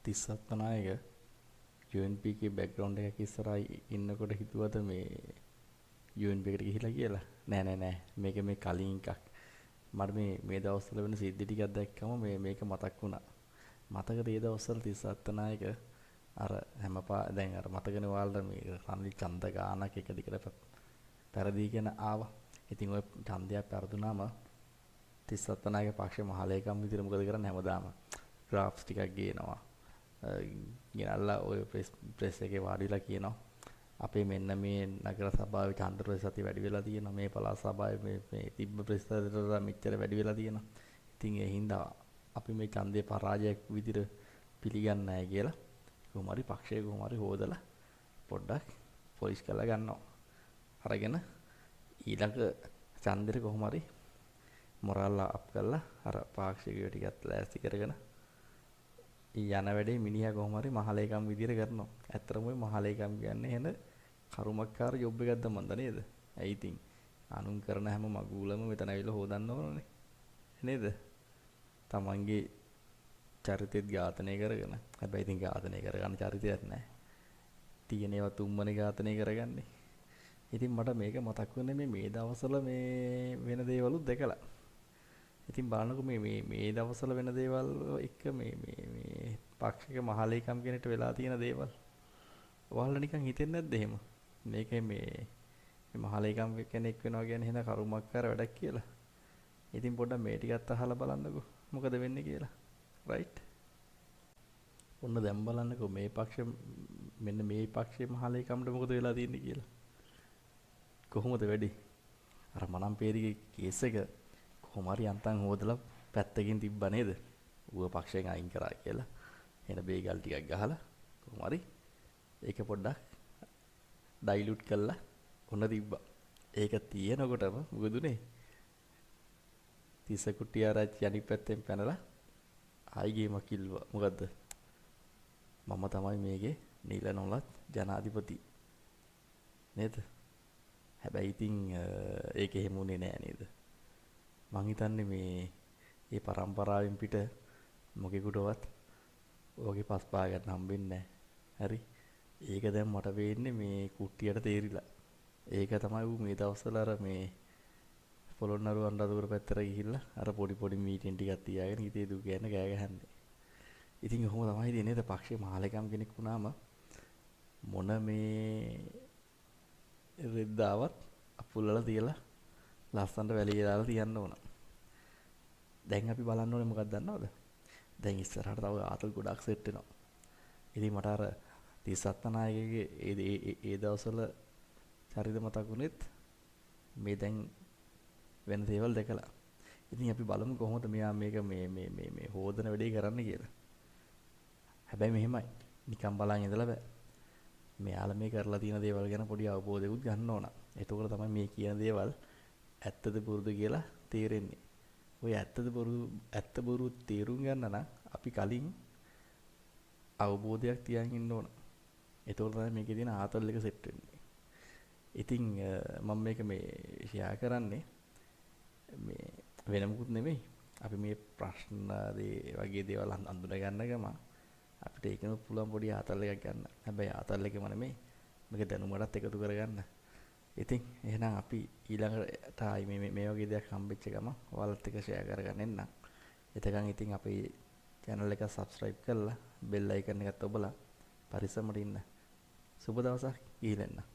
තිස්සත්ත නායක UNP එකේ background එකක් ඉස්සරහා ඉන්නකොට හිතුවද මේ UNP එකට ගිහිලා කියලා? නෑ. මේක මේ කලින් එකක්. මට මේ දවස්වල වෙන සිද්ධි ටිකක් දැක්කම මේක මතක් වුණා. මතකද ඒ දවස්වල තිස්සත්ත නායක අර දැන් අර මතකනේ ඔයාලට මේ රනිල් චන්ද ගානක් එක දිගට පෙරදීගෙන ආවා. ඉතින් ඔය ඡන්දයක් පෙරදුනාම තිස්සත්ත නායක පක්ෂේ මහලේකම් විදිහට මොකද කරන්නේ හැමදාම ග්‍රාෆ්ස් ටිකක් ගේනවා. ගෙනල්ලා ඔය ප්‍රෙස් එකේ වාඩිලා කියනවා අපේ මෙන්න මේ නගර සභාවේ ඡන්ද ප්‍රතිශතය වැඩි වෙලා තියෙනවා. මේ පළාත් සභාවේ මේ තිබ්බ ප්‍රතිශතයට මෙච්චර වැඩි වෙලා තියෙනවා. ඉතින් ඒ හින්දා අපි මේ ඡන්දේ පරාජයක් විදිහට පිළිගන්නේ නැහැ කියලා කොහොම හරි පක්ෂයේ කොහොම හරි හොදලා පොඩ්ඩක් පොලිස් කරලා ගන්නවා. අරගෙන ඊළඟ ඡන්දෙට කොහොම හරි මොරාල් අප් කරලා අර පාක්ෂිකයෝ ටිකත් ලෑස්ති කරගෙන යන වැඩේ මිනිහා කොහොම හරි මහලේකම් විදියට කරනවා. ඇත්තටම ওই මහලේකම් කියන්නේ එන කරුමක්කාර ජොබ් එකක්ද මන්ද නේද? ඇයි ඉතින් අනුන් කරන හැම මගුලම මෙතන ඇවිල්ලා හොදන්න ඕනනේ. නේද? තමන්ගේ චරිතෙත් ඝාතනය කරගෙන. හැබැයි ඉතින් ඝාතනය කරගන්න චරිතයක් නැහැ. තියෙන ඒවා තුම්මනේ ඝාතනය කරගන්නේ. ඉතින් මට මේක මතක් වුණේ මේ දවස්වල මේ වෙන දේවලුත් දැකලා. ඉතින් බලන්නකො මේ දවස්වල වෙන දේවල් එක මේ පාක්ෂික මහලේකම් කෙනෙක්ට වෙලා තියෙන දේවල්. ඔයාලා නිකන් හිතෙන්නේ නැද්ද එහෙම? මේකේ මේ මහලේකම් කෙනෙක් වෙනවා කියන්නේ එහෙනම් කරුමක්කාර වැඩක් කියලා. ඉතින් පොඩ්ඩක් මේ ටිකත් අහලා බලන්නකො මොකද වෙන්නේ කියලා. රයිට්? ඔන්න දැන් බලන්නකො මේ පක්ෂයේ මහලේකම්ට මොකද වෙලා තියෙන්නේ කියලා. කොහොමද වැඩි? අර මනම්පේරිගේ කේස් එක කොහොම හරි යන්තම් හොදලා පැත්තකින් තිබ්බා නේද? ඌව පක්ෂයෙන් අයින් කරා කියලා. එන බේගල් ටිකක් ගහලා කොහොම හරි ඒක පොඩ්ඩක් ඩයිලුට් කරලා ඔන්න තිබ්බා. ඒක තියෙනකොටම මොකදුනේ? තිස්ස කුට්ටිආරච්චි අනිත් පැත්තෙන් පැනලා ආයි ගේමක් කිල්ලුවා. මොකද්ද? මම තමයි මේකේ නිල නොලත් ජනාධිපති. නේද? හැබැයි ඉතින් ඒක එහෙම උනේ නෑ නේද? මං හිතන්නේ මේ පරම්පරාවෙන් පිට මොකෙකුටවත් ඔයගේ පස් පා ගන්න හම්බෙන්නේ නැහැ. හරි. ඒක දැන් මට වෙන්නේ මේ කුට්ටියට තේරිලා. ඒක තමයි ඌ මේ දවස්වල අර මේ පොළොන්නරුව අනුරාධපුර පැත්තට ගිහිල්ලා අර පොඩි මීටින් ටිකක් තියාගෙන හිතේ දු කියන කෑ ගහන්නේ. ඉතින් ඔහොම තමයි ඉතින් නේද පක්ෂේ මහලේකම් කෙනෙක් වුණාම මොන මේ රෙද්දාවත් අපුල්ලලා තියලා ලස්සනට වැලිය දාලා තියන්න ඕන. දැන් අපි බලන්න ඕනේ මොකක්ද දන්නවද? දැන් ඉස්සරහට තව ආතල් ගොඩක් සෙට් වෙනවා. ඉතින් මට අර 37 නායකගේ ඒ දවස්වල චරිත මතක් වුණෙත් මේ දැන් වෙන දේවල් දැකලා. ඉතින් අපි බලමු කොහොමද මෙයා මේක මේ හොදන වැඩේ කරන්න කියලා. හැබැයි මෙහෙමයි. නිකන් බලන් ඉඳලා බෑ. මෙයාලා මේ කරලා තියෙන දේවල් ගැන පොඩි අවබෝධයකුත් ගන්න ඕන. එතකොට තමයි මේ කියන දේවල් ඇත්තද බොරුද කියලා තේරෙන්නේ. ඔය ඇත්ත බොරු තේරුම් ගන්න නම් අපි කලින් අවබෝධයක් තියන් ඉන්න ඕන. එතකොට තමයි මේකේ තියෙන ආතල් එක සෙට් වෙන්නේ. ඉතින් මම මේක මේ ෂෙයා කරන්නේ මේ වෙන මොකුත් නෙමෙයි. අපි මේ ප්‍රශ්න වගේ දේවල් අඳුන ගන්න ගම අපිට ඒකම පුළුවන් පොඩි ආතල් එකක් ගන්න. හැබැයි ආතල් එකම නෙමෙයි. මේක දැනුමටත් එකතු කරගන්න. ඉතින් එහෙනම් අපි ඊළඟට ආයි මේ වගේ දෙයක් හම්බෙච්ච ගම ඔයාලත් එක්ක ෂෙයා කරගන්න එන්න. එතකන් ඉතින් අපේ channel එක subscribe කරලා bell icon එකත් ඔබලා පරිස්සමට ඉන්න. සුබ දවසක් ගිහින් එන්න.